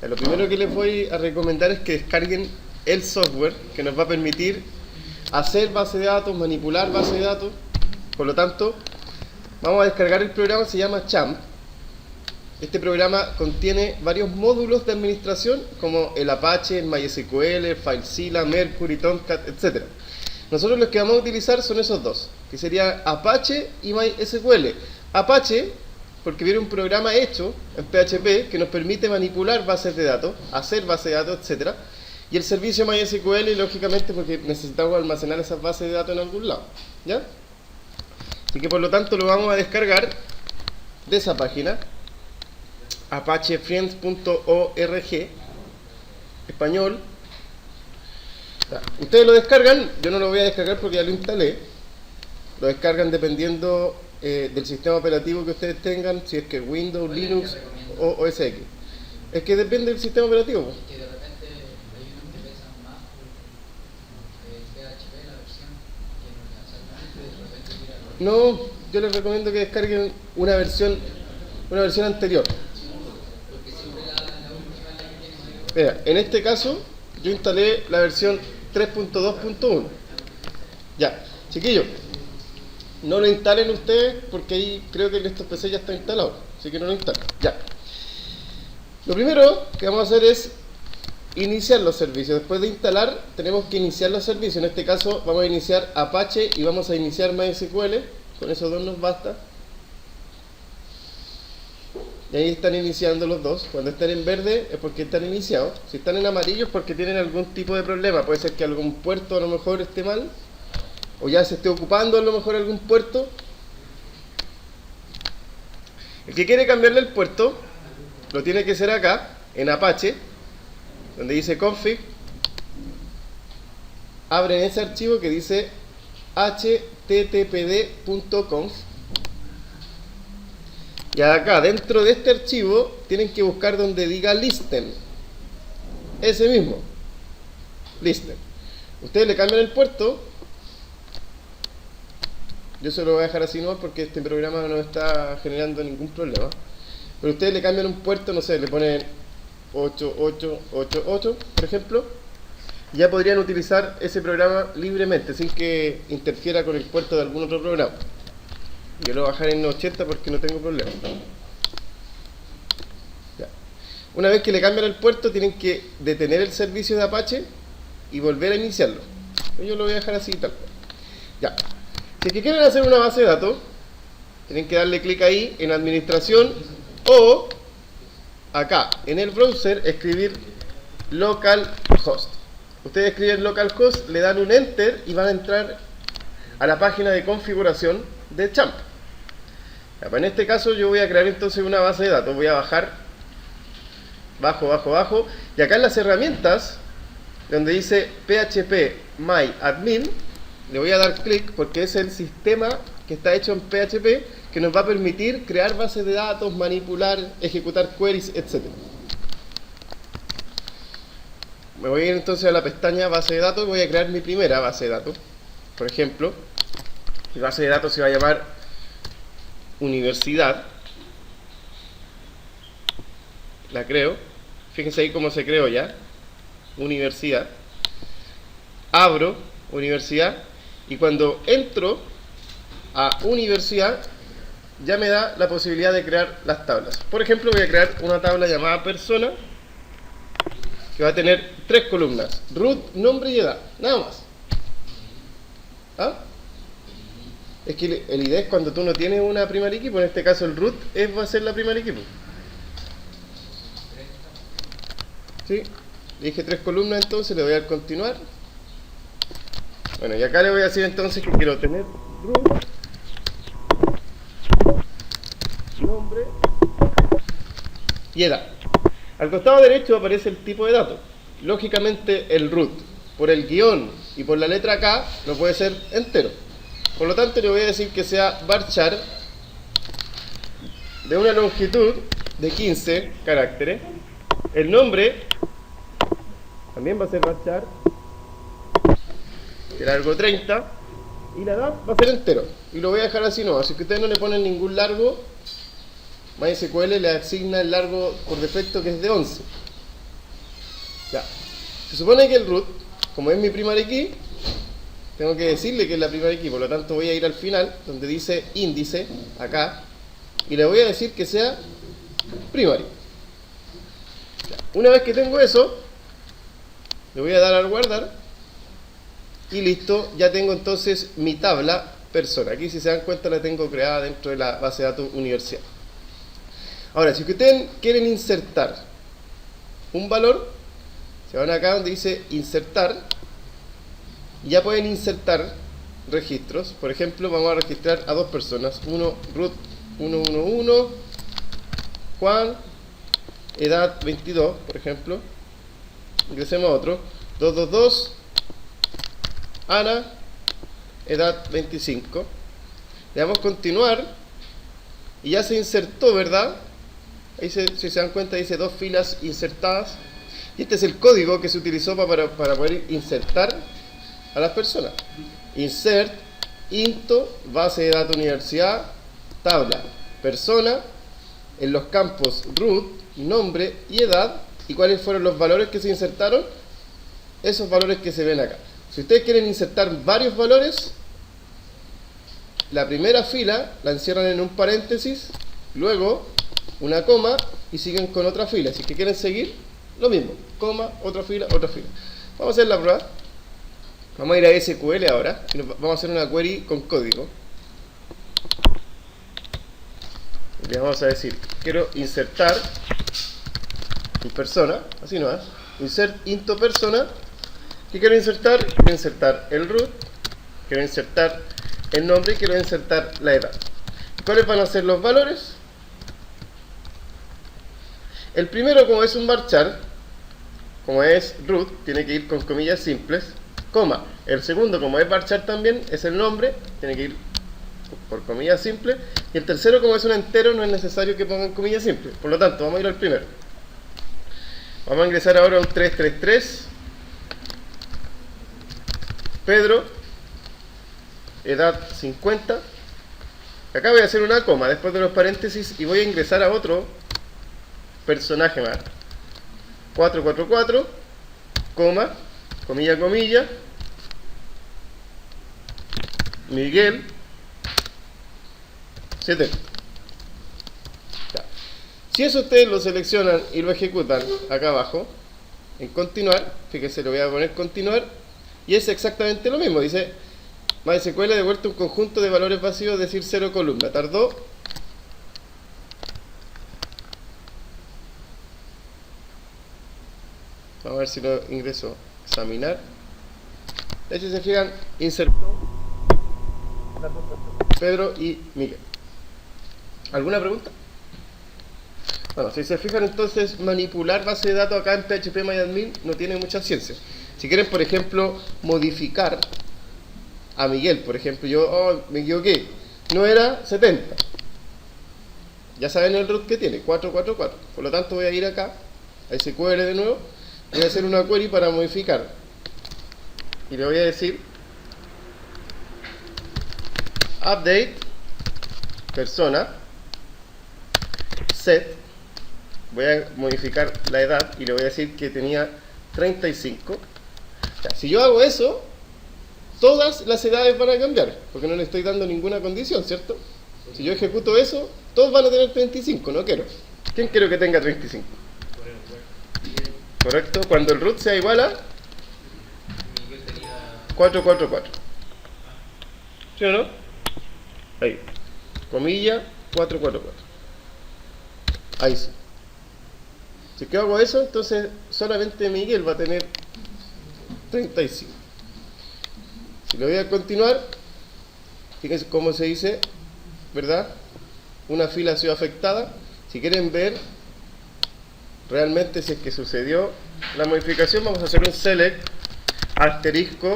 Lo primero que les voy a recomendar es que descarguen el software que nos va a permitir hacer base de datos, manipular base de datos. Por lo tanto, vamos a descargar el programa, se llama Champ. Este programa contiene varios módulos de administración como el Apache, el MySQL, el FileZilla, Mercury, Tomcat, etc. Nosotros los que vamos a utilizar son esos dos, que serían Apache y MySQL. Apache, porque viene un programa hecho en PHP que nos permite manipular bases de datos, hacer bases de datos, etc. Y el servicio MySQL, lógicamente, porque necesitamos almacenar esas bases de datos en algún lado, ¿ya? Así que por lo tanto lo vamos a descargar de esa página, apachefriends.org, español. Ustedes lo descargan, yo no lo voy a descargar porque ya lo instalé. Lo descargan dependiendo del sistema operativo que ustedes tengan, si es que Windows, Linux o OS X. Es que depende del sistema operativo. Es que de repente hay unos que pesan más por el PHP, la versión, que no de repente tira el... No, yo les recomiendo que descarguen una versión anterior. Porque siempre la última es la que tiene mayor... Mira, en este caso yo instalé la versión 3.2.1. Ya, chiquillos, no lo instalen ustedes porque ahí creo que en estos PC ya está instalado, así que no lo instalen. Ya. Lo primero que vamos a hacer es iniciar los servicios. Después de instalar, tenemos que iniciar los servicios. En este caso vamos a iniciar Apache y vamos a iniciar MySQL. Con esos dos nos basta. Y ahí están iniciando los dos. Cuando están en verde es porque están iniciados. Si están en amarillo es porque tienen algún tipo de problema. Puede ser que algún puerto a lo mejor esté mal, o ya se esté ocupando a lo mejor algún puerto. El que quiere cambiarle el puerto lo tiene que hacer acá, en Apache, donde dice config. Abren ese archivo que dice httpd.conf. Y acá, dentro de este archivo, tienen que buscar donde diga listen. Ese mismo. Listen. Ustedes le cambian el puerto. Yo se lo voy a dejar así nomás porque este programa no está generando ningún problema. Pero ustedes le cambian un puerto, no sé, le ponen 8888, por ejemplo. Y ya podrían utilizar ese programa libremente, sin que interfiera con el puerto de algún otro programa. Yo lo voy a bajar en 80 porque no tengo problema. Ya. Una vez que le cambian el puerto, tienen que detener el servicio de Apache y volver a iniciarlo. Yo lo voy a dejar así tal cual. Ya. Si es que quieren hacer una base de datos, tienen que darle clic ahí en administración o acá en el browser escribir localhost. Ustedes escriben localhost, le dan un enter y van a entrar a la página de configuración de Champ. En este caso yo voy a crear entonces una base de datos. Voy a bajar, bajo, y acá en las herramientas donde dice PHP My Admin le voy a dar clic porque es el sistema que está hecho en PHP que nos va a permitir crear bases de datos, manipular, ejecutar queries, etc. Me voy a ir entonces a la pestaña base de datos y voy a crear mi primera base de datos. Por ejemplo, mi base de datos se va a llamar universidad. La creo. Fíjense ahí cómo se creó ya. Universidad. Abro universidad. Y cuando entro a universidad, ya me da la posibilidad de crear las tablas. Por ejemplo, voy a crear una tabla llamada persona, que va a tener 3 columnas. Root, nombre y edad. Nada más. ¿Ah? Es que el ID es cuando tú no tienes una primary key, en este caso el root va a ser la primary key. ¿Sí? Dije 3 columnas, entonces le voy a dar continuar. Bueno, y acá le voy a decir entonces que quiero tener root, nombre y edad. Al costado derecho aparece el tipo de datos. Lógicamente el root, por el guión y por la letra K, no puede ser entero. Por lo tanto le voy a decir que sea varchar de una longitud de 15 caracteres. El nombre también va a ser varchar de largo 30. Y la edad va a ser entero. Y lo voy a dejar así no. Así que ustedes no le ponen ningún largo. MySQL le asigna el largo por defecto que es de 11. Ya. Se supone que el root, como es mi primary key, tengo que decirle que es la primary key, por lo tanto voy a ir al final, donde dice índice, acá, y le voy a decir que sea primary. Ya. Una vez que tengo eso, le voy a dar al guardar, y listo, ya tengo entonces mi tabla persona. Aquí, si se dan cuenta, la tengo creada dentro de la base de datos universidad. Ahora, si ustedes quieren insertar un valor, se van acá donde dice insertar, y ya pueden insertar registros. Por ejemplo, vamos a registrar a dos personas. Uno, root 111, Juan, edad 22, por ejemplo. Ingresemos a otro. 222, Ana, edad 25. Le damos continuar y ya se insertó, ¿verdad? Ahí si se dan cuenta, dice dos filas insertadas. Y este es el código que se utilizó para poder insertar a las personas. Insert, into, base de datos universidad, tabla, persona, en los campos root, nombre y edad. ¿Y cuáles fueron los valores que se insertaron? Esos valores que se ven acá. Si ustedes quieren insertar varios valores, la primera fila la encierran en un paréntesis, luego una coma y siguen con otra fila. Si es que quieren seguir, lo mismo, coma, otra fila, otra fila. Vamos a hacer la prueba. Vamos a ir a SQL ahora y vamos a hacer una query con código. Y le vamos a decir, quiero insertar en persona, así no es, insert into persona. ¿Qué quiero insertar? Quiero insertar el root, quiero insertar el nombre y quiero insertar la edad. ¿Cuáles van a ser los valores? El primero, como es un varchar, como es root, tiene que ir con comillas simples, coma. El segundo, como es varchar también, es el nombre, tiene que ir por comillas simples. Y el tercero, como es un entero, no es necesario que pongan comillas simples. Por lo tanto, vamos a ir al primero. Vamos a ingresar ahora a un 333. Pedro, edad 50. Acá voy a hacer una coma después de los paréntesis y voy a ingresar a otro personaje más. 444, coma, comilla, comilla, Miguel, 70. Ya. Si eso ustedes lo seleccionan y lo ejecutan acá abajo, en continuar, fíjense, le voy a poner continuar, y es exactamente lo mismo. Dice, MySQL ha devuelto un conjunto de valores vacíos, es decir, 0 columna. Tardó. Vamos a ver si lo ingreso. Examinar. De hecho, si se fijan, insertó Pedro y Miguel. ¿Alguna pregunta? Bueno, si se fijan, entonces manipular base de datos acá en PHPMyAdmin no tiene mucha ciencia. Si quieren, por ejemplo, modificar a Miguel, por ejemplo, yo me equivoqué, no era 70. Ya saben el root que tiene, 444. Por lo tanto, voy a ir acá, a SQL de nuevo, voy a hacer una query para modificar. Y le voy a decir update persona set. Voy a modificar la edad y le voy a decir que tenía 35. Ya, si yo hago eso, todas las edades van a cambiar, porque no le estoy dando ninguna condición, ¿cierto? Si yo ejecuto eso, todos van a tener 35, no quiero. ¿Quién quiero que tenga 35? Correcto, cuando el root sea igual a 444. ¿Sí o no? Ahí, comilla, 444. Ahí sí. Si que hago eso, entonces solamente Miguel va a tener 35. Si lo voy a continuar, fíjense cómo se dice, ¿verdad? Una fila ha sido afectada. Si quieren ver realmente si es que sucedió la modificación, vamos a hacer un select asterisco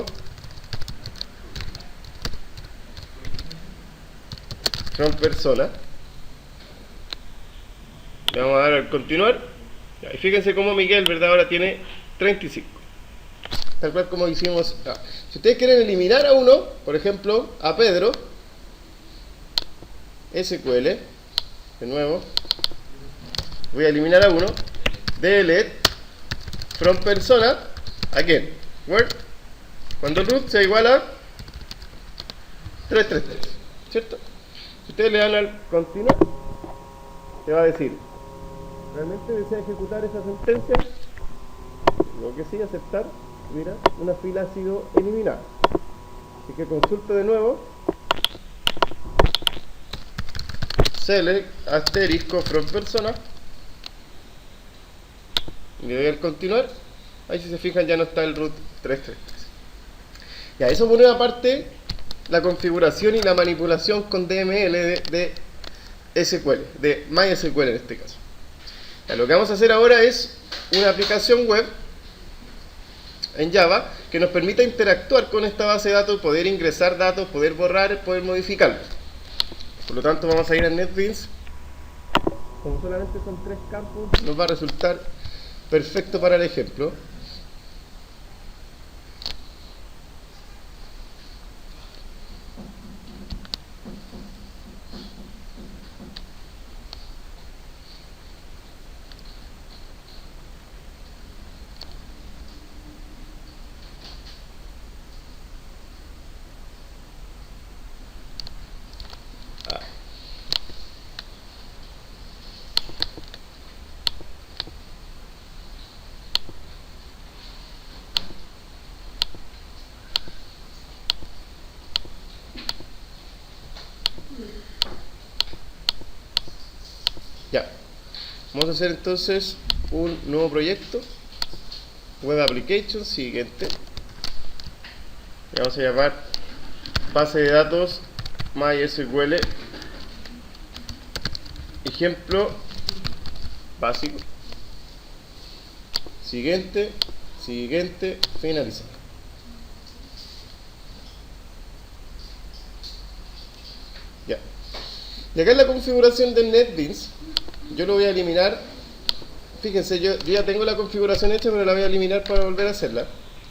from persona. Le vamos a dar al continuar. Y fíjense cómo Miguel, ¿verdad? Ahora tiene 35. Tal cual como hicimos. Si ustedes quieren eliminar a uno, por ejemplo, a Pedro, SQL, de nuevo, voy a eliminar a uno, delete from persona, again, where, cuando el root sea igual a 333, ¿cierto? Si ustedes le dan al continuar, te va a decir, ¿realmente desea ejecutar esa sentencia? Digo que sí, aceptar. Mira, una fila ha sido eliminada. Así que consulto de nuevo. Select asterisco from persona. Y le doy al continuar. Ahí si se fijan ya no está el root 333. Ya, eso por una parte la configuración y la manipulación con DML de SQL, de MySQL en este caso. Ya, lo que vamos a hacer ahora es una aplicación web en Java que nos permita interactuar con esta base de datos, poder ingresar datos, poder borrar, poder modificarlos. Por lo tanto vamos a ir a NetBeans. Como solamente son 3 campos, nos va a resultar perfecto para el ejemplo. Ya, vamos a hacer entonces un nuevo proyecto, Web Application, siguiente. Le vamos a llamar base de datos MySQL, ejemplo básico. Siguiente, siguiente, finalizar. Ya. Y acá en la configuración de NetBeans, yo lo voy a eliminar. Fíjense, yo ya tengo la configuración hecha, pero la voy a eliminar para volver a hacerla.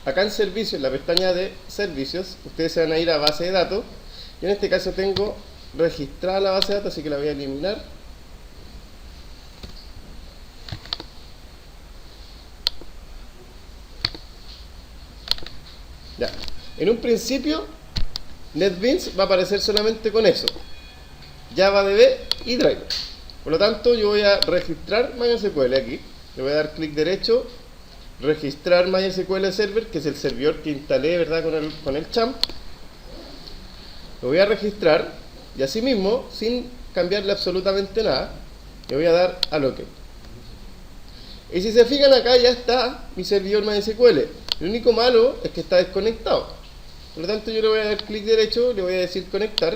Acá en servicios, en la pestaña de servicios, ustedes se van a ir a base de datos. Yo en este caso tengo registrada la base de datos, así que la voy a eliminar. Ya. En un principio, NetBeans va a aparecer solamente con eso: JavaDB y driver. Por lo tanto, yo voy a registrar MySQL aquí. Le voy a dar clic derecho, registrar MySQL Server, que es el servidor que instalé, ¿verdad? Con el champ. Lo voy a registrar y así mismo, sin cambiarle absolutamente nada, le voy a dar al OK. Y si se fijan acá, ya está mi servidor MySQL. Lo único malo es que está desconectado. Por lo tanto, yo le voy a dar clic derecho, le voy a decir conectar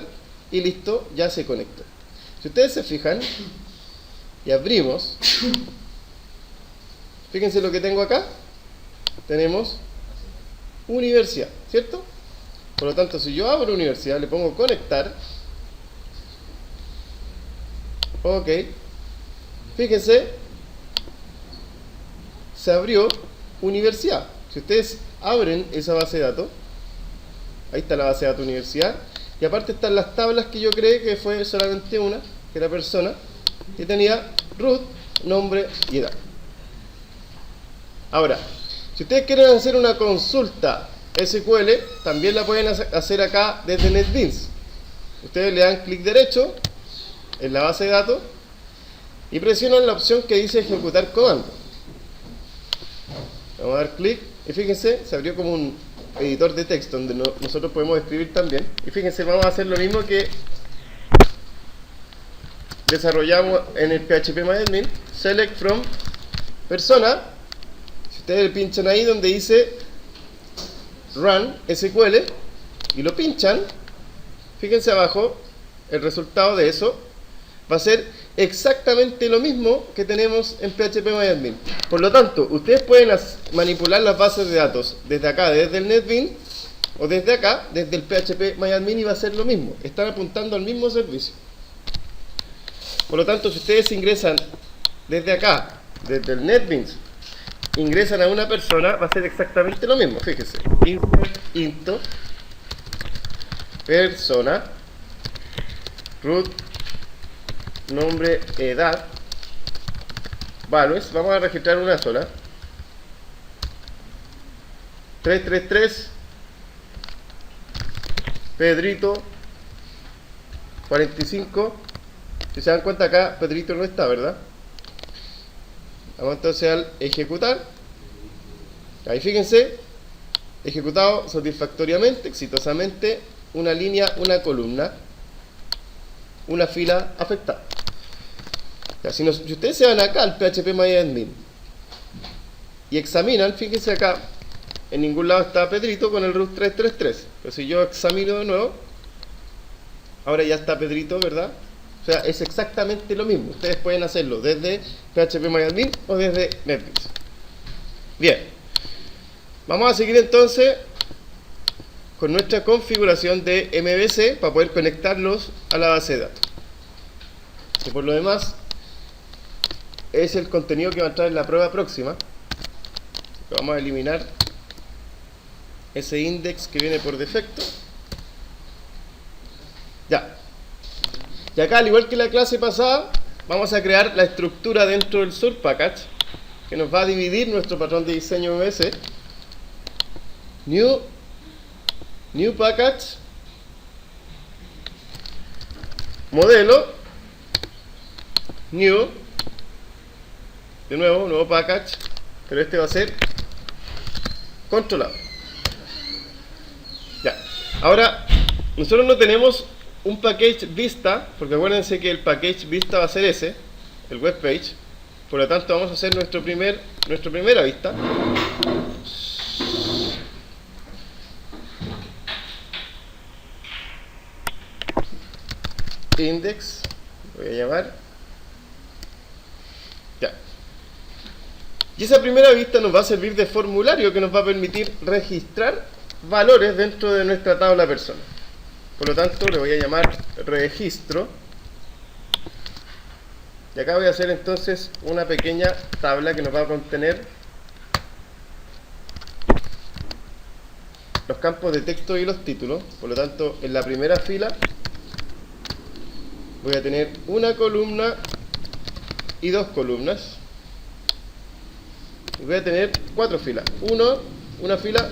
y listo, ya se conectó. Si ustedes se fijan y abrimos, fíjense lo que tengo acá. Tenemos universidad, ¿cierto? Por lo tanto, si yo abro universidad, le pongo conectar, OK, fíjense, se abrió universidad. Si ustedes abren esa base de datos, ahí está la base de datos universidad, y aparte están las tablas que yo creé, que fue solamente una, que era persona, que tenía root, nombre y edad. Ahora, si ustedes quieren hacer una consulta SQL, también la pueden hacer acá desde NetBeans. Ustedes le dan clic derecho en la base de datos y presionan la opción que dice ejecutar comando. Vamos a dar clic y fíjense, se abrió como un editor de texto donde nosotros podemos escribir también. Y fíjense, vamos a hacer lo mismo que desarrollamos en el PHPMyAdmin. Select from persona. Si ustedes pinchan ahí donde dice Run SQL y lo pinchan, fíjense abajo, el resultado de eso va a ser exactamente lo mismo que tenemos en PHPMyAdmin. Por lo tanto, ustedes pueden manipular las bases de datos desde acá, desde el NetBeans, o desde acá, desde el PHPMyAdmin, y va a ser lo mismo. Están apuntando al mismo servicio. Por lo tanto, si ustedes ingresan desde acá, desde el NetBeans, ingresan a una persona, va a ser exactamente lo mismo. Fíjense, insert into persona, root, nombre, edad, values. Vamos a registrar una sola. 333 Pedrito 45. Si se dan cuenta acá Pedrito no está, ¿verdad? Vamos entonces al ejecutar. Ahí fíjense, ejecutado satisfactoriamente, exitosamente, una línea, una columna, una fila afectada. Ya, si ustedes se van acá al phpMyAdmin y examinan, fíjense acá, en ningún lado está Pedrito con el root 333. Pero si yo examino de nuevo, ahora ya está Pedrito, ¿verdad? O sea, es exactamente lo mismo. Ustedes pueden hacerlo desde phpMyAdmin o desde NetBeans. Bien. Vamos a seguir entonces con nuestra configuración de MVC para poder conectarlos a la base de datos. Y por lo demás, es el contenido que va a entrar en la prueba próxima. Vamos a eliminar ese index que viene por defecto. Ya. Y acá, al igual que la clase pasada, vamos a crear la estructura dentro del source package que nos va a dividir nuestro patrón de diseño MVC. New package, modelo, new, de nuevo, nuevo package, pero este va a ser controlado. Ya, ahora nosotros no tenemos un package vista, porque acuérdense que el package vista va a ser ese, el web page. Por lo tanto vamos a hacer nuestra primera vista. Index, voy a llamar. Ya. Y esa primera vista nos va a servir de formulario que nos va a permitir registrar valores dentro de nuestra tabla persona. Por lo tanto, le voy a llamar registro. Y acá voy a hacer entonces una pequeña tabla que nos va a contener los campos de texto y los títulos. Por lo tanto, en la primera fila voy a tener una columna y dos columnas. Y voy a tener cuatro filas. Una fila,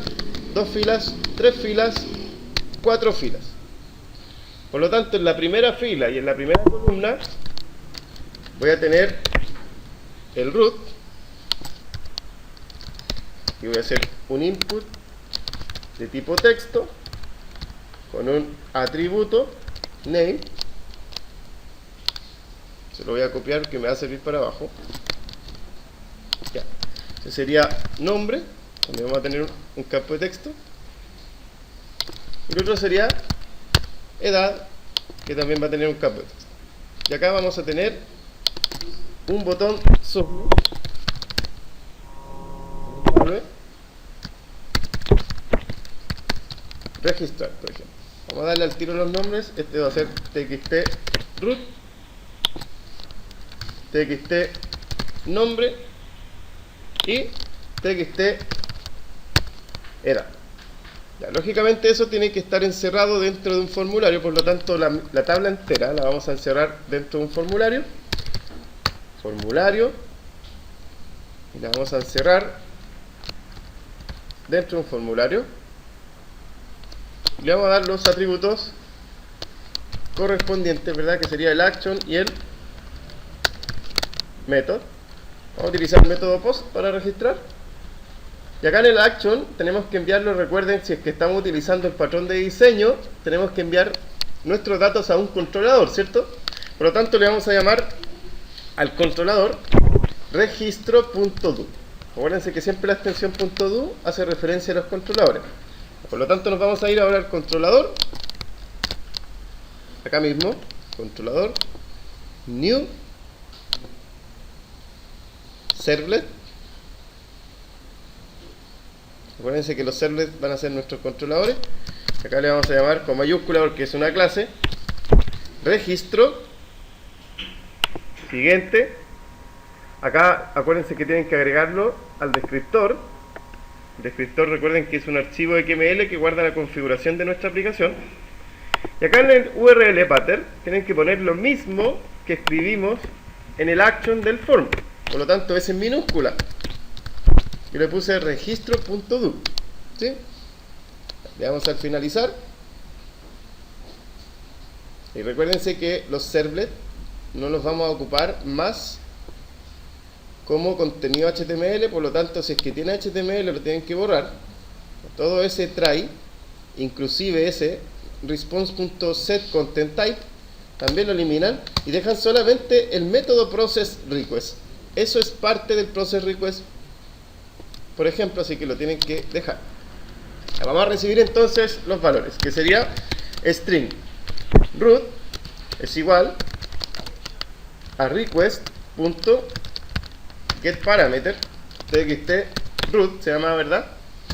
dos filas, tres filas, cuatro filas. Por lo tanto, en la primera fila y en la primera columna voy a tener el root. Y voy a hacer un input de tipo texto con un atributo name. Se lo voy a copiar que me va a servir para abajo. Ya. Ese sería nombre, donde vamos a tener un campo de texto. Y el otro sería edad, que también va a tener un campo de texto. Y acá vamos a tener un botón submit. Registrar, por ejemplo. Vamos a darle al tiro los nombres. Este va a ser txt root, txt nombre y txt edad. Ya, lógicamente eso tiene que estar encerrado dentro de un formulario, por lo tanto la tabla entera la vamos a encerrar dentro de un formulario. Y la vamos a encerrar dentro de un formulario. Y le vamos a dar los atributos correspondientes, ¿verdad? Que sería el action y el method. Vamos a utilizar el método post para registrar. Y acá en el action tenemos que enviarlo, recuerden, si es que estamos utilizando el patrón de diseño, tenemos que enviar nuestros datos a un controlador, ¿cierto? Por lo tanto le vamos a llamar al controlador registro.do. Acuérdense que siempre la extensión .do hace referencia a los controladores. Por lo tanto nos vamos a ir ahora al controlador. Acá mismo, controlador, new, servlet. Acuérdense que los servlets van a ser nuestros controladores. Acá le vamos a llamar con mayúscula porque es una clase. Registro. Siguiente. Acá acuérdense que tienen que agregarlo al descriptor. El descriptor, recuerden que es un archivo XML que guarda la configuración de nuestra aplicación. Y acá en el URL pattern tienen que poner lo mismo que escribimos en el action del form. Por lo tanto es en minúscula. Yo le puse registro.do. ¿Sí? Le damos al finalizar. Y recuérdense que los servlets no los vamos a ocupar más como contenido HTML, por lo tanto, si es que tiene HTML lo tienen que borrar. Todo ese try, inclusive ese response.setContentType, también lo eliminan y dejan solamente el método processRequest. Eso es parte del processRequest, por ejemplo, así que lo tienen que dejar. Vamos a recibir entonces los valores, que sería string root es igual a request.getParameter txt root, se llama, ¿verdad?,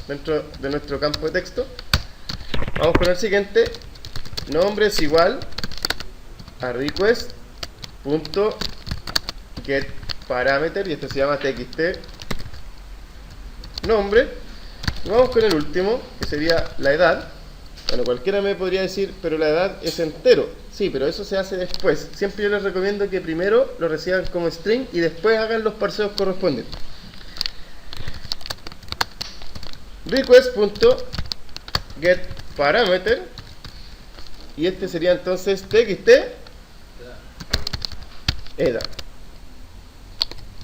dentro de nuestro campo de texto. Vamos con el siguiente. Nombre es igual a request.getParameter, y esto se llama txt nombre. Y vamos con el último, que sería la edad. Bueno, cualquiera me podría decir, pero la edad es entero. Sí, pero eso se hace después. Siempre yo les recomiendo que primero lo reciban como string y después hagan los parseos correspondientes. Request.getParameter, y este sería entonces txt edad.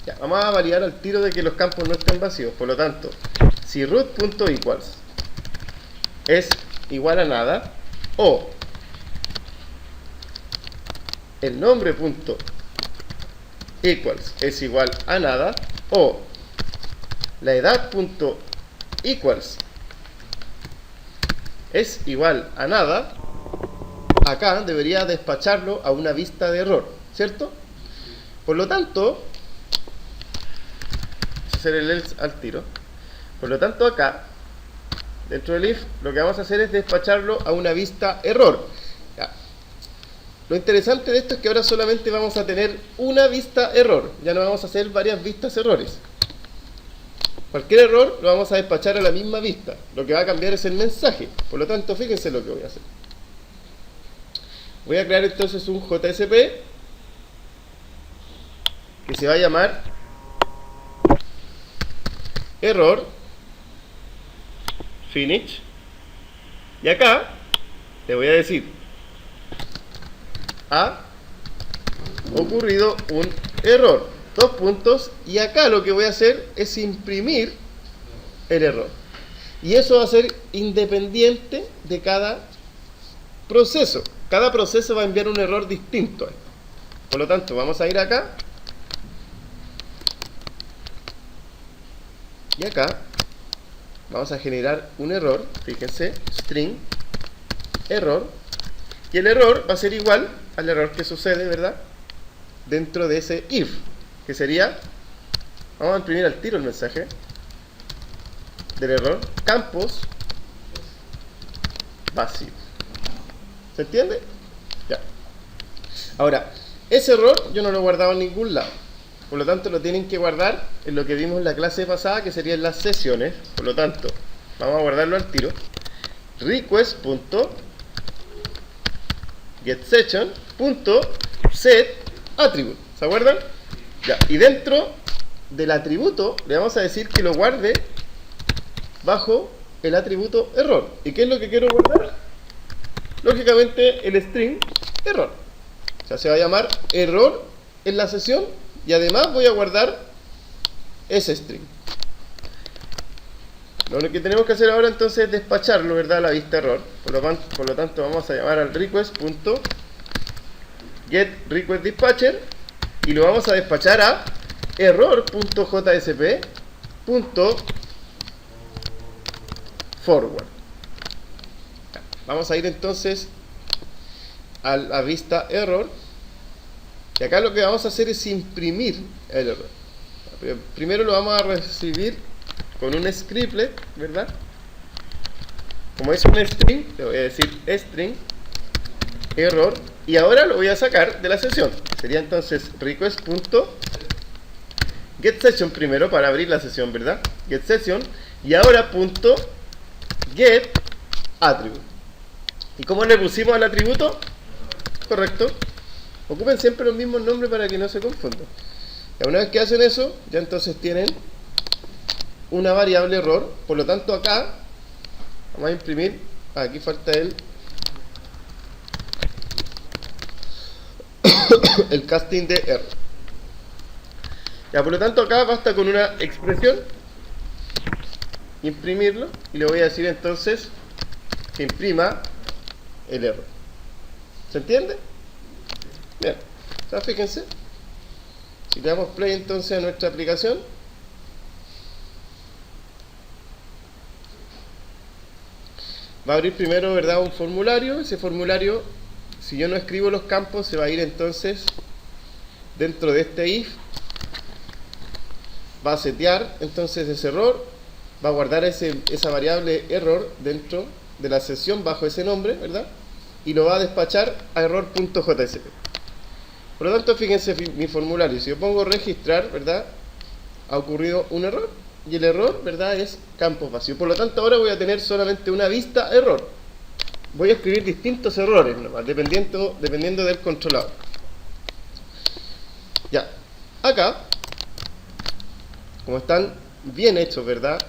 Ya, vamos a validar al tiro de que los campos no estén vacíos. Por lo tanto, si root.equals es igual a nada, o el nombre.equals es igual a nada, o la edad.equals es igual a nada, acá debería despacharlo a una vista de error, ¿cierto? Por lo tanto, hacer el else al tiro. Por lo tanto, acá dentro del if lo que vamos a hacer es despacharlo a una vista error. Ya. Lo interesante de esto es que ahora solamente vamos a tener una vista error, ya no vamos a hacer varias vistas errores. Cualquier error lo vamos a despachar a la misma vista. Lo que va a cambiar es el mensaje. Por lo tanto, fíjense lo que voy a hacer. Voy a crear entonces un JSP que se va a llamar error finish, y acá le voy a decir: ha ocurrido un error, dos puntos, y acá lo que voy a hacer es imprimir el error, y eso va a ser independiente de cada proceso. Cada proceso va a enviar un error distinto. Por lo tanto, vamos a ir acá y acá vamos a generar un error. Fíjense, string error, y el error va a ser igual al error que sucede, ¿verdad?, dentro de ese if, que sería, vamos a imprimir al tiro el mensaje del error: campos vacíos. ¿Se entiende? Ya. Ahora, ese error yo no lo he guardado en ningún lado. Por lo tanto, lo tienen que guardar en lo que vimos en la clase pasada, que serían las sesiones. Por lo tanto, vamos a guardarlo al tiro. Request.getSession.setAttribute. ¿Se acuerdan? Ya. Y dentro del atributo le vamos a decir que lo guarde bajo el atributo error. ¿Y qué es lo que quiero guardar? Lógicamente el string error. O sea, se va a llamar error en la sesión, y además voy a guardar ese string. Lo que tenemos que hacer ahora entonces es despacharlo, ¿verdad?, a la vista error. Por lo tanto, vamos a llamar al request.getRequestDispatcher y lo vamos a despachar a error.jsp.forward. Vamos a ir entonces a la vista error, y acá lo que vamos a hacer es imprimir el error. Primero lo vamos a recibir con un scriptlet, ¿verdad? Como es un string, le voy a decir string error, y ahora lo voy a sacar de la sesión. Sería entonces request.getSession primero para abrir la sesión, ¿verdad? GetSession, y ahora .getAttribute. ¿Y cómo le pusimos al atributo? Correcto. Ocupen siempre los mismos nombres para que no se confundan. Y una vez que hacen eso, ya entonces tienen una variable error. Por lo tanto, acá Vamos a imprimir. Aquí falta el casting de R. Ya, por lo tanto acá basta con una expresión, imprimirlo, y le voy a decir entonces que imprima el error. ¿Se entiende? Bien, o sea, fíjense, si le damos play entonces a nuestra aplicación, va a abrir primero, ¿verdad?, un formulario. Ese formulario, si yo no escribo los campos, se va a ir entonces dentro de este if, va a setear entonces ese error, va a guardar esa variable error dentro de la sesión bajo ese nombre, ¿verdad?, y lo va a despachar a error.jsp. Por lo tanto, fíjense mi formulario, si yo pongo registrar, ¿verdad?, ha ocurrido un error, y el error, ¿verdad?, es campos vacíos. Por lo tanto, ahora voy a tener solamente una vista error. Voy a escribir distintos errores nomás, dependiendo del controlador. Ya, acá, como están bien hechos, ¿verdad?,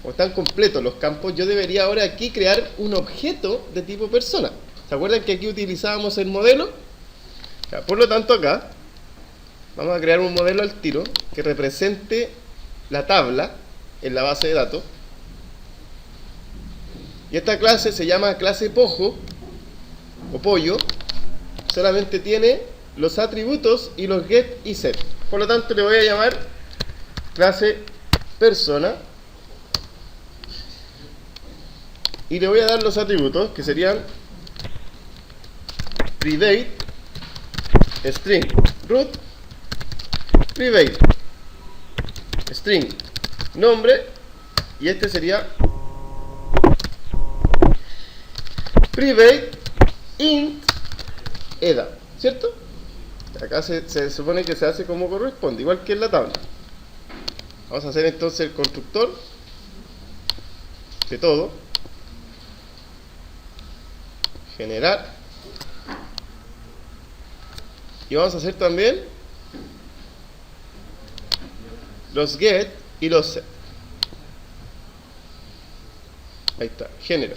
como están completos los campos, yo debería ahora aquí crear un objeto de tipo persona. ¿Se acuerdan que aquí utilizábamos el modelo? Ya, por lo tanto, acá vamos a crear un modelo al tiro que represente la tabla en la base de datos. Y esta clase se llama clase Pojo o Pollo. Solamente tiene los atributos y los get y set. Por lo tanto, le voy a llamar clase persona y le voy a dar los atributos que serían private string root, private string nombre, y este sería private int edad, ¿cierto? Acá se supone que se hace como corresponde, igual que en la tabla. Vamos a hacer entonces el constructor de todo, generar, y vamos a hacer también los get y los set. Ahí está, generar.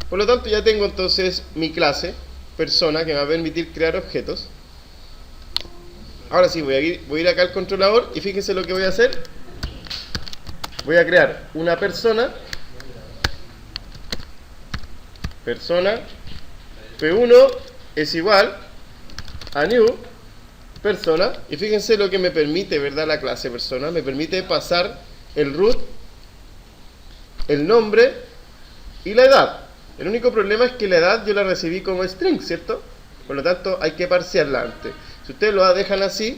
Por lo tanto, ya tengo entonces mi clase persona que me va a permitir crear objetos. Ahora sí, voy a ir acá al controlador y fíjense lo que voy a hacer. Voy a crear una persona p1 es igual a new persona, y fíjense lo que me permite, ¿verdad?, la clase persona. Me permite pasar el root, el nombre y la edad. El único problema es que la edad yo la recibí como string, ¿cierto? Por lo tanto, hay que parsearla antes. Si ustedes lo dejan así,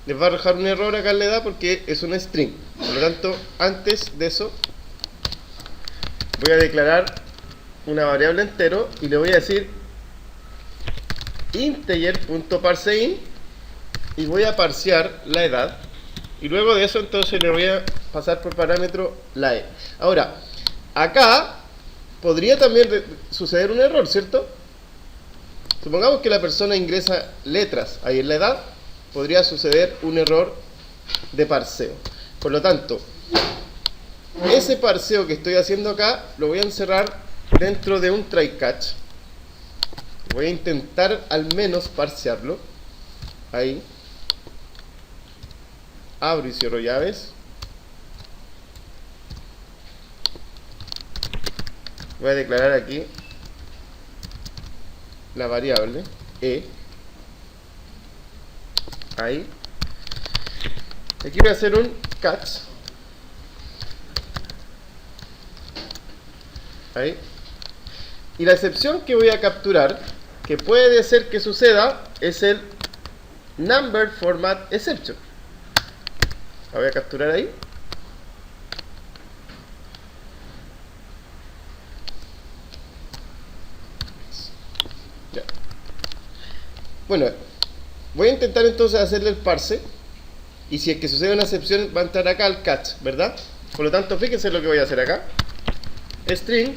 les va a arrojar un error acá en la edad porque es una string. Por lo tanto, antes de eso, voy a declarar una variable entero y le voy a decir integer.parseInt y voy a parsear la edad, y luego de eso entonces le voy a pasar por parámetro la e. Ahora, acá podría también suceder un error, ¿cierto? Supongamos que la persona ingresa letras ahí en la edad, podría suceder un error de parseo. Por lo tanto, ese parseo que estoy haciendo acá lo voy a encerrar dentro de un try catch. Voy a intentar al menos parsearlo. Ahí. Abro y cierro llaves. Voy a declarar aquí la variable e. Ahí. Aquí voy a hacer un catch. Ahí. Y la excepción que voy a capturar, que puede ser que suceda, es el number format exception. La voy a capturar ahí. Ya. Bueno, voy a intentar entonces hacerle el parse, y si es que sucede una excepción va a entrar acá al catch, ¿verdad? Por lo tanto, fíjense lo que voy a hacer acá. String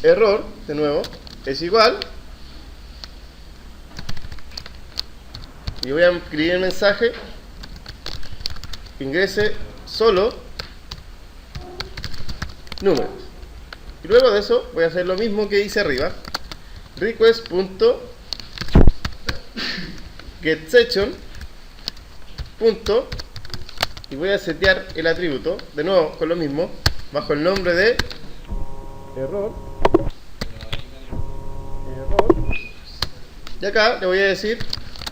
error, de nuevo, es igual, y voy a escribir el mensaje: ingrese solo números. Y luego de eso voy a hacer lo mismo que hice arriba. Request.getSession. Y voy a setear el atributo, de nuevo con lo mismo, bajo el nombre de error. Y acá le voy a decir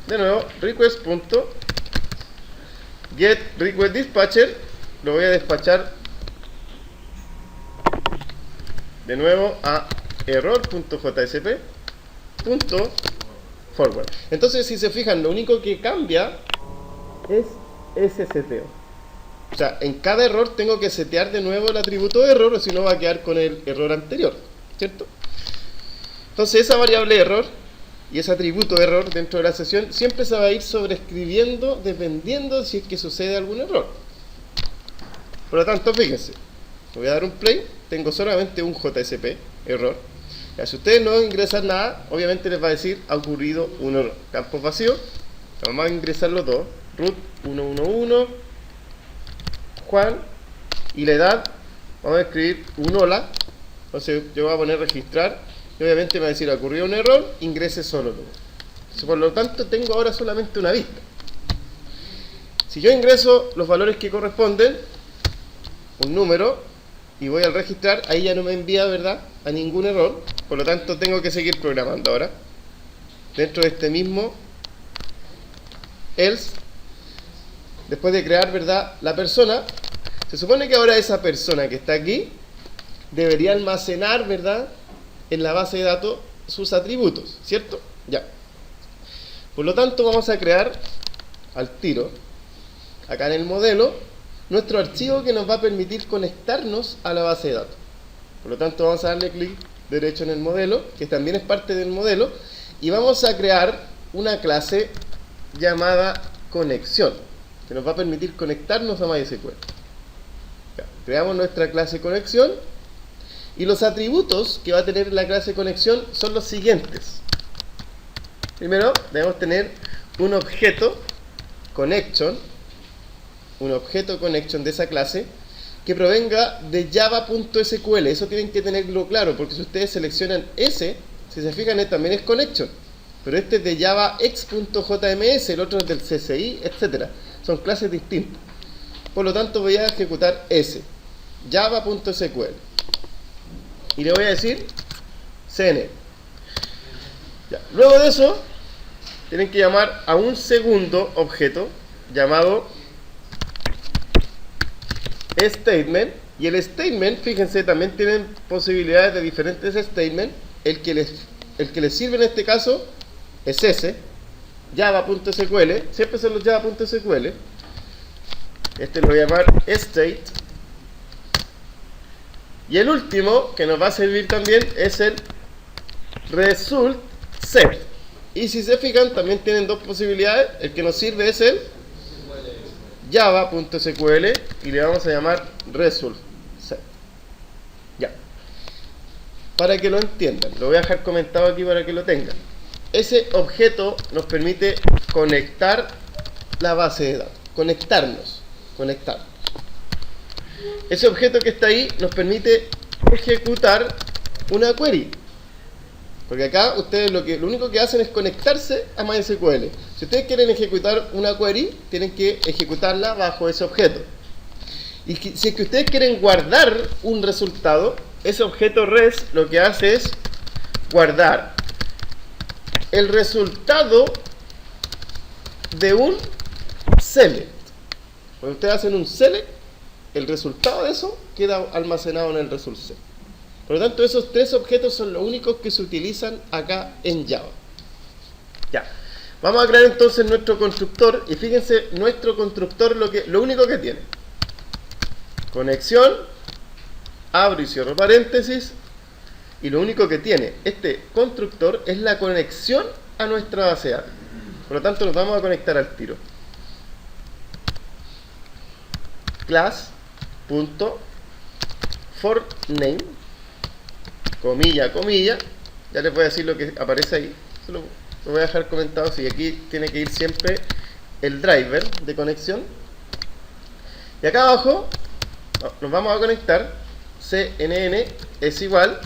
de nuevo request.getRequestDispatcher. Lo voy a despachar de nuevo a error.jsp.forward. Entonces, si se fijan, lo único que cambia es ese seteo. O sea, en cada error tengo que setear de nuevo el atributo de error, o si no va a quedar con el error anterior, ¿cierto? Entonces esa variable error y ese atributo de error dentro de la sesión siempre se va a ir sobreescribiendo dependiendo si es que sucede algún error. Por lo tanto, fíjense, voy a dar un play, tengo solamente un JSP, error. Ya, si ustedes no ingresan nada, obviamente les va a decir ha ocurrido un error. Campos vacíos, vamos a ingresar los dos, root 111, Juan, y la edad, vamos a escribir un hola. Entonces yo voy a poner registrar, y obviamente me va a decir ha ocurrido un error, ingrese solo luego. Por lo tanto tengo ahora solamente una vista. Si yo ingreso los valores que corresponden, un número, y voy al registrar, ahí ya no me envía, ¿verdad?, a ningún error. Por lo tanto tengo que seguir programando ahora dentro de este mismo else. Después de crear, ¿verdad?, la persona, se supone que ahora esa persona que está aquí debería almacenar, ¿verdad?, en la base de datos sus atributos, ¿cierto? Ya. Por lo tanto vamos a crear al tiro, acá en el modelo, nuestro archivo que nos va a permitir conectarnos a la base de datos. Por lo tanto vamos a darle clic derecho en el modelo, que también es parte del modelo, y vamos a crear una clase llamada conexión, que nos va a permitir conectarnos a MySQL. Ya, creamos nuestra clase conexión, y los atributos que va a tener la clase conexión son los siguientes. Primero, debemos tener un objeto connection, de esa clase que provenga de java.sql. Eso tienen que tenerlo claro, porque si ustedes seleccionan ese, si se fijan, también es connection, pero este es de javax.jms, el otro es del CCI, etcétera. Son clases distintas. Por lo tanto voy a ejecutar ese, java.sql, y le voy a decir cn. Ya. Luego de eso tienen que llamar a un segundo objeto llamado statement, y el statement, fíjense, también tienen posibilidades de diferentes statements. El que les sirve en este caso es ese, java.sql, siempre son los java.sql. Este lo voy a llamar state, y el último que nos va a servir también es el result set. Y si se fijan, también tienen dos posibilidades. El que nos sirve es el java.sql, y le vamos a llamar result set. Ya. Para que lo entiendan, lo voy a dejar comentado aquí para que lo tengan. Ese objeto nos permite conectar la base de datos, conectar. Ese objeto que está ahí nos permite ejecutar una query. Porque acá ustedes lo único que hacen es conectarse a MySQL. Si ustedes quieren ejecutar una query, tienen que ejecutarla bajo ese objeto. Y si es que ustedes quieren guardar un resultado, ese objeto res lo que hace es guardar el resultado de un select. Cuando ustedes hacen un select, el resultado de eso queda almacenado en el result set. Por lo tanto, esos tres objetos son los únicos que se utilizan acá en Java. Ya. Vamos a crear entonces nuestro constructor, y fíjense, nuestro constructor lo único que tiene: conexión, abro y cierro paréntesis, y lo único que tiene este constructor es la conexión a nuestra base de datos. Por lo tanto, nos vamos a conectar al tiro. Class.forName, comilla, ya les voy a decir lo que aparece ahí. Lo voy a dejar comentado. Si aquí tiene que ir siempre el driver de conexión. Y acá abajo nos vamos a conectar CNN es igual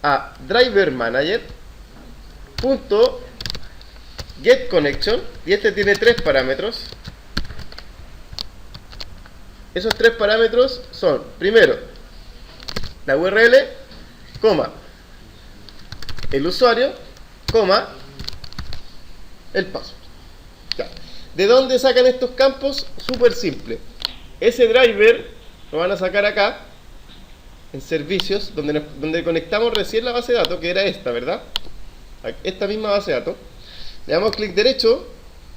a driver manager punto get connection, y este tiene 3 parámetros. Esos 3 parámetros son, primero, la URL, coma, el usuario, coma, el password. Ya. ¿De dónde sacan estos campos? Súper simple. Ese driver lo van a sacar acá, en servicios, donde conectamos recién la base de datos, que era esta, ¿verdad? Esta misma base de datos. Le damos clic derecho,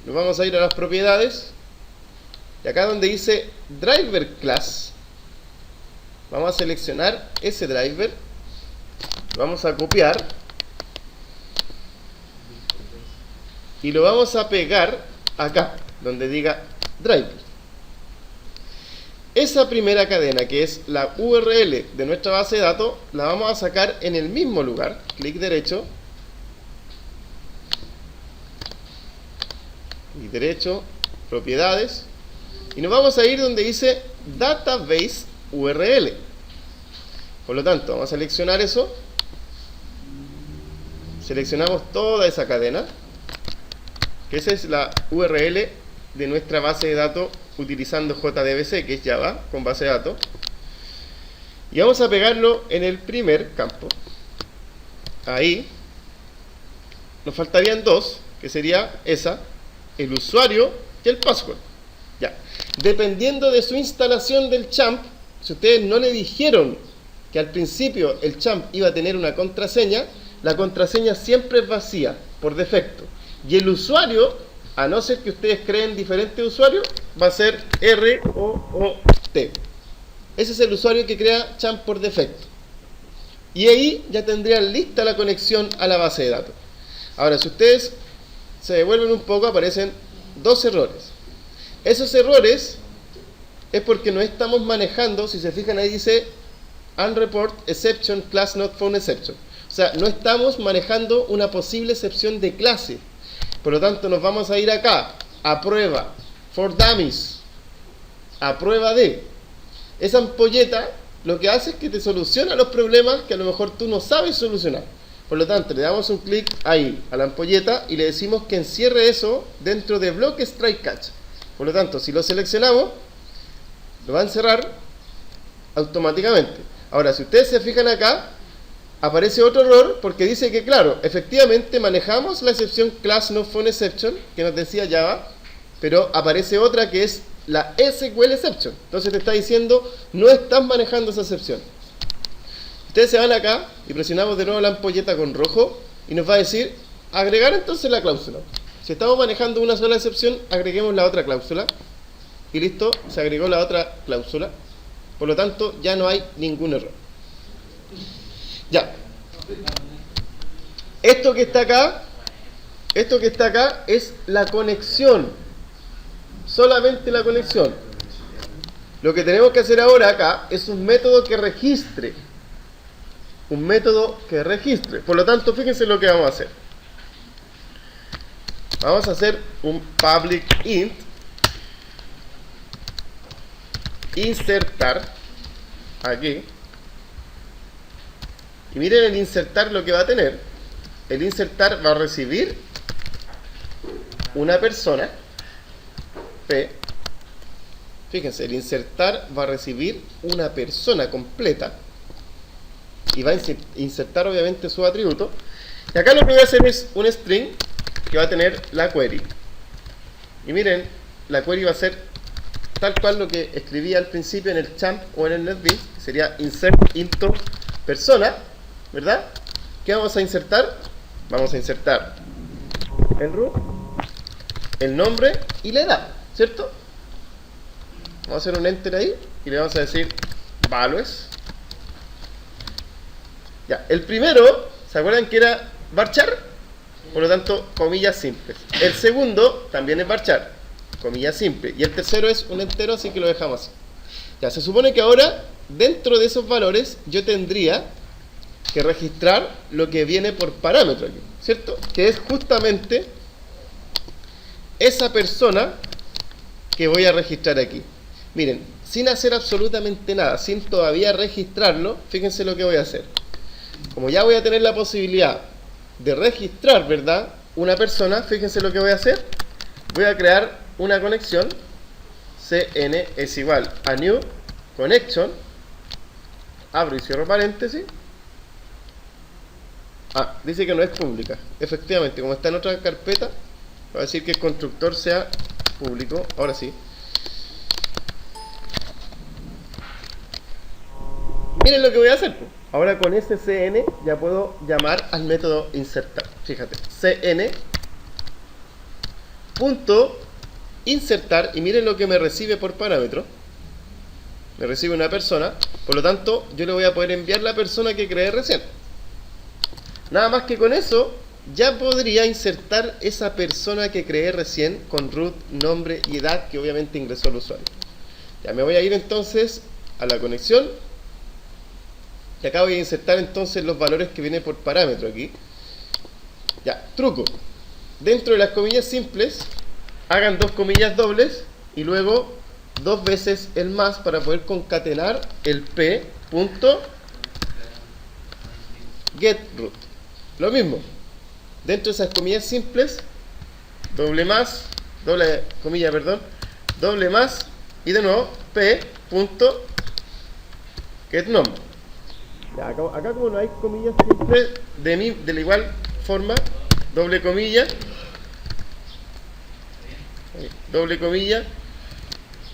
nos vamos a ir a las propiedades, y acá donde dice driver class, vamos a seleccionar ese driver, lo vamos a copiar y lo vamos a pegar acá, donde diga driver. Esa primera cadena, que es la URL de nuestra base de datos, la vamos a sacar en el mismo lugar, clic derecho, propiedades, y nos vamos a ir donde dice database URL. Por lo tanto, vamos a seleccionar eso, seleccionamos toda esa cadena, que esa es la URL de nuestra base de datos utilizando JDBC, que es Java, con base de datos, y vamos a pegarlo en el primer campo. Ahí nos faltarían 2, que sería esa, el usuario y el password. Ya. Dependiendo de su instalación del champ, si ustedes no le dijeron que al principio el champ iba a tener una contraseña, la contraseña siempre es vacía, por defecto. Y el usuario, a no ser que ustedes creen diferente usuario, va a ser ROOT. Ese es el usuario que crea champ por defecto. Y ahí ya tendrían lista la conexión a la base de datos. Ahora, si ustedes se devuelven un poco, aparecen 2 errores. Esos errores es porque no estamos manejando, si se fijan ahí dice unreport exception class not found exception. O sea, no estamos manejando una posible excepción de clase. Por lo tanto, nos vamos a ir acá, a prueba, for dummies, a prueba de. Esa ampolleta lo que hace es que te soluciona los problemas que a lo mejor tú no sabes solucionar. Por lo tanto, le damos un clic ahí, a la ampolleta, y le decimos que encierre eso dentro de bloque strike catch. Por lo tanto, si lo seleccionamos, lo va a encerrar automáticamente. Ahora, si ustedes se fijan acá, aparece otro error porque dice que, claro, efectivamente manejamos la excepción class no found exception, que nos decía Java, pero aparece otra que es la SQL exception. Entonces te está diciendo, no estás manejando esa excepción. Ustedes se van acá y presionamos de nuevo la ampolleta con rojo y nos va a decir agregar entonces la cláusula. Si estamos manejando una sola excepción, agreguemos la otra cláusula y listo, se agregó la otra cláusula. Por lo tanto, ya no hay ningún error. Ya. Esto que está acá es la conexión. Solamente la conexión. Lo que tenemos que hacer ahora acá es un método que registre. Por lo tanto, fíjense lo que vamos a hacer. Vamos a hacer un public int insertar aquí. Y miren el insertar lo que va a tener. El insertar va a recibir una persona P. Fíjense, el insertar va a recibir una persona completa y va a insertar obviamente su atributo. Y acá lo que voy a hacer es un string que va a tener la query. Y miren, la query va a ser tal cual lo que escribí al principio en el champ o en el NetBeans, que sería insert into persona, ¿verdad? ¿Qué vamos a insertar? Vamos a insertar el root, el nombre y la edad, ¿cierto? Vamos a hacer un enter ahí y le vamos a decir values. Ya, el primero, ¿se acuerdan que era varchar? Por lo tanto, comillas simples. El segundo también es varchar, comillas simples. Y el tercero es un entero, así que lo dejamos así. Ya, se supone que ahora, dentro de esos valores, yo tendría que registrar lo que viene por parámetro aquí, ¿cierto? Que es justamente esa persona que voy a registrar aquí. Miren, sin hacer absolutamente nada, sin todavía registrarlo, fíjense lo que voy a hacer. Como ya voy a tener la posibilidad de registrar, ¿verdad?, una persona, fíjense lo que voy a hacer. Voy a crear una conexión. CN es igual a new connection. Abro y cierro paréntesis. Dice que no es pública. Efectivamente, como está en otra carpeta, va a decir que el constructor sea público. Ahora sí. Miren lo que voy a hacer. Ahora con ese CN ya puedo llamar al método insertar. Fíjate, CN punto insertar, y miren lo que me recibe por parámetro. Me recibe una persona, por lo tanto yo le voy a poder enviar la persona que creé recién. Nada más que con eso ya podría insertar esa persona que creé recién con root, nombre y edad que obviamente ingresó el usuario. Ya me voy a ir entonces a la conexión y acá voy a insertar entonces los valores que vienen por parámetro aquí. Ya, truco. Dentro de las comillas simples hagan dos comillas dobles y luego dos veces el más para poder concatenar el p.getRoot. Lo mismo, dentro de esas comillas simples, doble más, doble comilla, perdón, doble más y de nuevo p.getNum. Acá como no hay comillas simples, de la igual forma, doble comilla,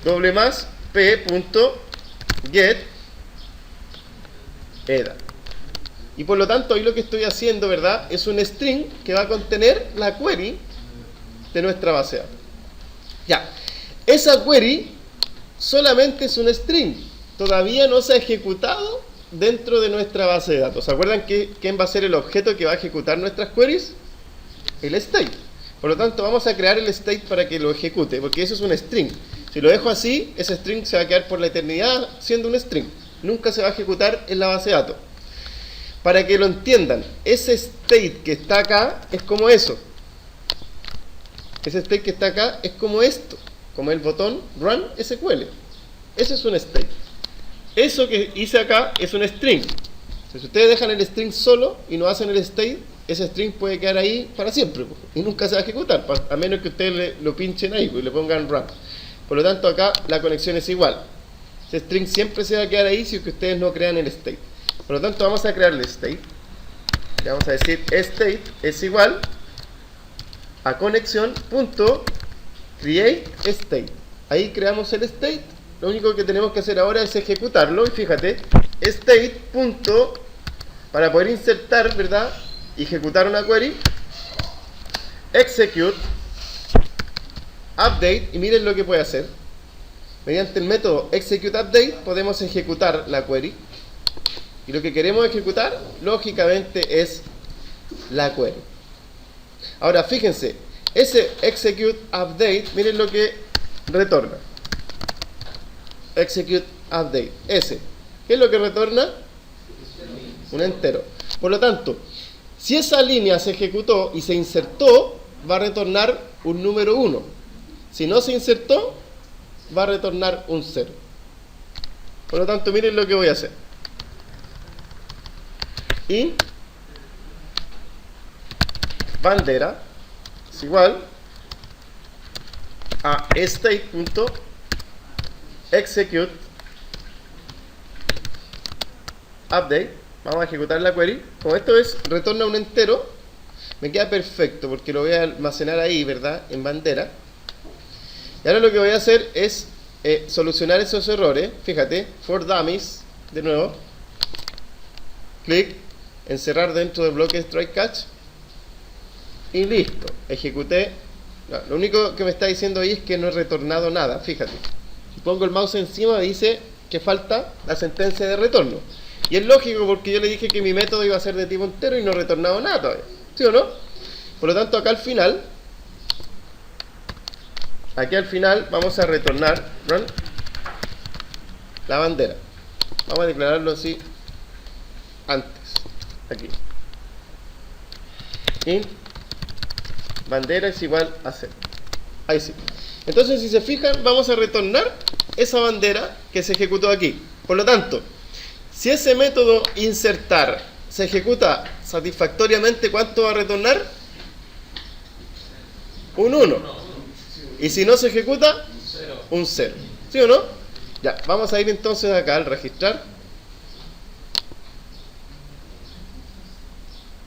doble más, p.getEdad. Y por lo tanto, ahí lo que estoy haciendo, ¿verdad?, es un string que va a contener la query de nuestra base de datos. Ya, esa query solamente es un string, todavía no se ha ejecutado dentro de nuestra base de datos. ¿Se acuerdan quién va a ser el objeto que va a ejecutar nuestras queries? El state. Por lo tanto, vamos a crear el state para que lo ejecute, porque eso es un string. Si lo dejo así, ese string se va a quedar por la eternidad siendo un string. Nunca se va a ejecutar en la base de datos. Para que lo entiendan, ese state que está acá es como eso. Ese state que está acá es como esto, como el botón Run SQL. Ese es un state. Eso que hice acá es un string. Si ustedes dejan el string solo y no hacen el state, ese string puede quedar ahí para siempre y nunca se va a ejecutar, a menos que ustedes lo pinchen ahí y le pongan run. Por lo tanto, acá la conexión es igual. Ese string siempre se va a quedar ahí si ustedes no crean el state. Por lo tanto, vamos a crear el state. Le vamos a decir state es igual a conexión.createState. Ahí creamos el state. Lo único que tenemos que hacer ahora es ejecutarlo. Y fíjate, state. Para poder insertar, ¿verdad?, y ejecutar una query, execute update. Y miren lo que puede hacer. Mediante el método execute update podemos ejecutar la query. Y lo que queremos ejecutar, lógicamente, es la query. Ahora, fíjense, ese execute update, miren lo que retorna. Execute update, ese. ¿Qué es lo que retorna? Un entero. Por lo tanto, si esa línea se ejecutó y se insertó, va a retornar un número 1. Si no se insertó, va a retornar un 0. Por lo tanto, miren lo que voy a hacer. Y bandera es igual a state.execute update. Vamos a ejecutar la query. Como esto retorna un entero, me queda perfecto porque lo voy a almacenar ahí, ¿verdad?, en bandera. Y ahora lo que voy a hacer es solucionar esos errores. Fíjate, for dummies, de nuevo, clic, encerrar dentro del bloque try catch y listo, ejecuté. No, lo único que me está diciendo ahí es que no he retornado nada. Fíjate, si pongo el mouse encima me dice que falta la sentencia de retorno, y es lógico porque yo le dije que mi método iba a ser de tipo entero y no he retornado nada todavía, ¿sí o no? Por lo tanto, acá al final vamos a retornar run la bandera. Vamos a declararlo así antes, aquí, int bandera es igual a 0. Ahí sí. Entonces, si se fijan, vamos a retornar esa bandera que se ejecutó aquí. Por lo tanto, si ese método insertar se ejecuta satisfactoriamente, ¿cuánto va a retornar? Un 1. Y si no se ejecuta, un 0. ¿Sí o no? Ya, vamos a ir entonces acá al registrar.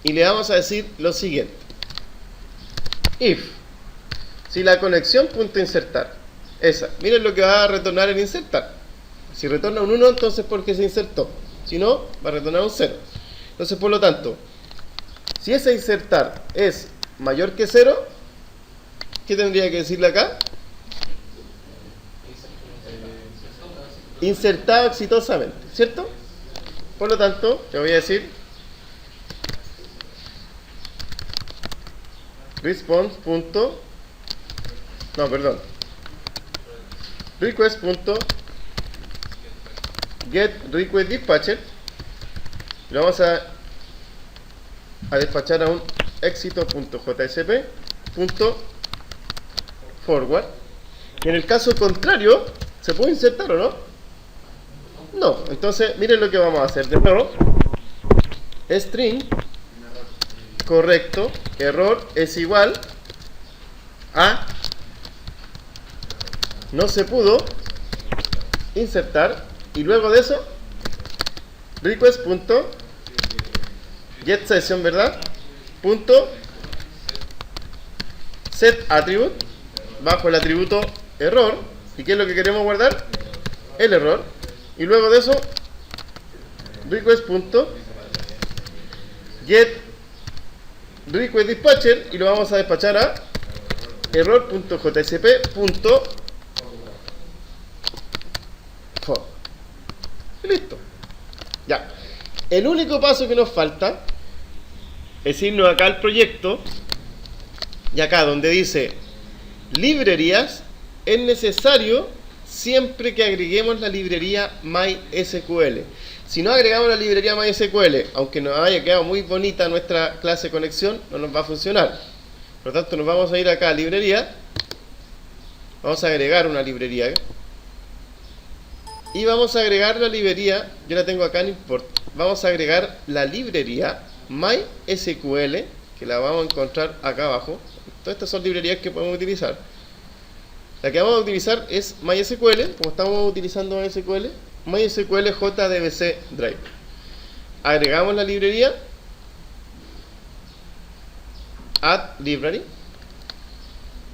Y le vamos a decir lo siguiente. If, si la conexión punto insertar, esa, miren lo que va a retornar el insertar. Si retorna un 1, entonces porque se insertó. Si no, va a retornar un 0. Entonces, por lo tanto, si ese insertar es mayor que 0, ¿qué tendría que decirle acá? Insertado exitosamente, ¿cierto? Por lo tanto, yo voy a decir response. Request request dispatcher. Lo vamos a despachar a un exito.jsp.forward. Y en el caso contrario, ¿se puede insertar o no? No. Entonces, miren lo que vamos a hacer de nuevo. String correcto, error es igual a no se pudo insertar, y luego de eso request.getSession, ¿verdad? Set attribute bajo el atributo error. ¿Y qué es lo que queremos guardar? El error. Y luego de eso request.get request dispatcher, y lo vamos a despachar a error.jsp.for. Y listo. Ya. El único paso que nos falta es irnos acá al proyecto, y acá donde dice librerías, es necesario siempre que agreguemos la librería MySQL. Si no agregamos la librería MySQL, aunque nos haya quedado muy bonita nuestra clase de conexión, no nos va a funcionar. Por lo tanto, nos vamos a ir acá a librería. Vamos a agregar una librería. Y vamos a agregar la librería, yo la tengo acá en import. Vamos a agregar la librería MySQL, que la vamos a encontrar acá abajo. Todas estas son librerías que podemos utilizar. La que vamos a utilizar es MySQL, como estamos utilizando MySQL JDBC Drive. Agregamos la librería Add Library,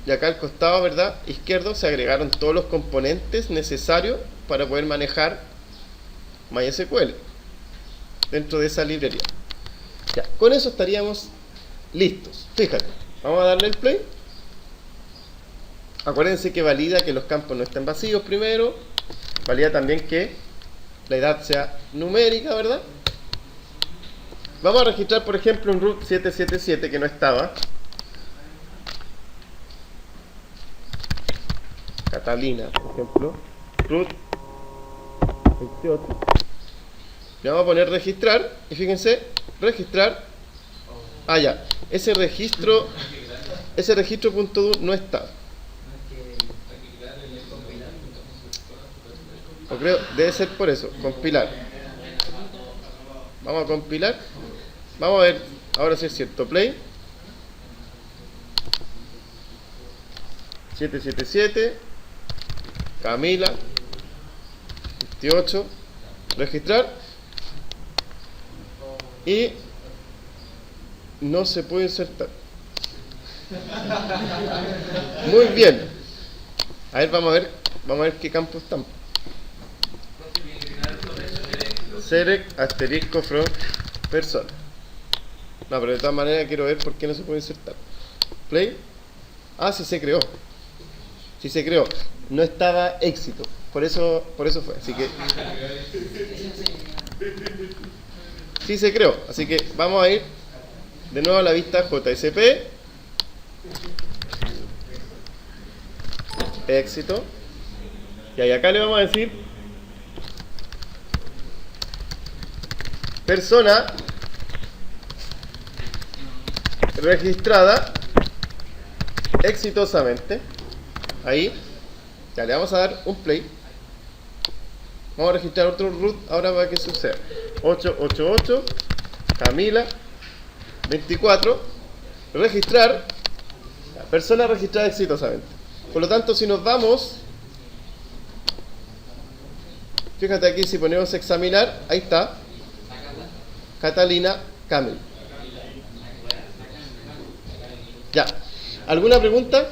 y acá al costado, ¿verdad?, izquierdo, se agregaron todos los componentes necesarios para poder manejar MySQL dentro de esa librería. Ya, con eso estaríamos listos. Fíjate, vamos a darle el play. Acuérdense que valida que los campos no estén vacíos primero. Valida también que la edad sea numérica, ¿verdad? Vamos a registrar, por ejemplo, un root 777 que no estaba. Catalina, por ejemplo. Root 28. Le vamos a poner registrar. Y fíjense, registrar. Ah, ya. Ese registro .do no está. O creo, debe ser por eso, compilar. Vamos a compilar. Vamos a ver, ahora sí es cierto. Play 777 Camila 28. Registrar. Y no se puede insertar. Muy bien. A ver, vamos a ver qué campo están. Select asterisco from persona. No, pero de todas maneras quiero ver por qué no se puede insertar. Play. Ah, sí se creó. Sí se creó. No estaba éxito. Por eso fue. Así que sí se creó. Así que vamos a ir de nuevo a la vista JSP. Éxito. Y ahí acá le vamos a decir persona registrada exitosamente. Ahí. Ya le vamos a dar un play. Vamos a registrar otro root ahora para que suceda. 888 Camila 24. Registrar. La persona registrada exitosamente. Por lo tanto, si nos vamos, fíjate aquí, si ponemos examinar, ahí está Catalina Camil. Ya. ¿Alguna pregunta?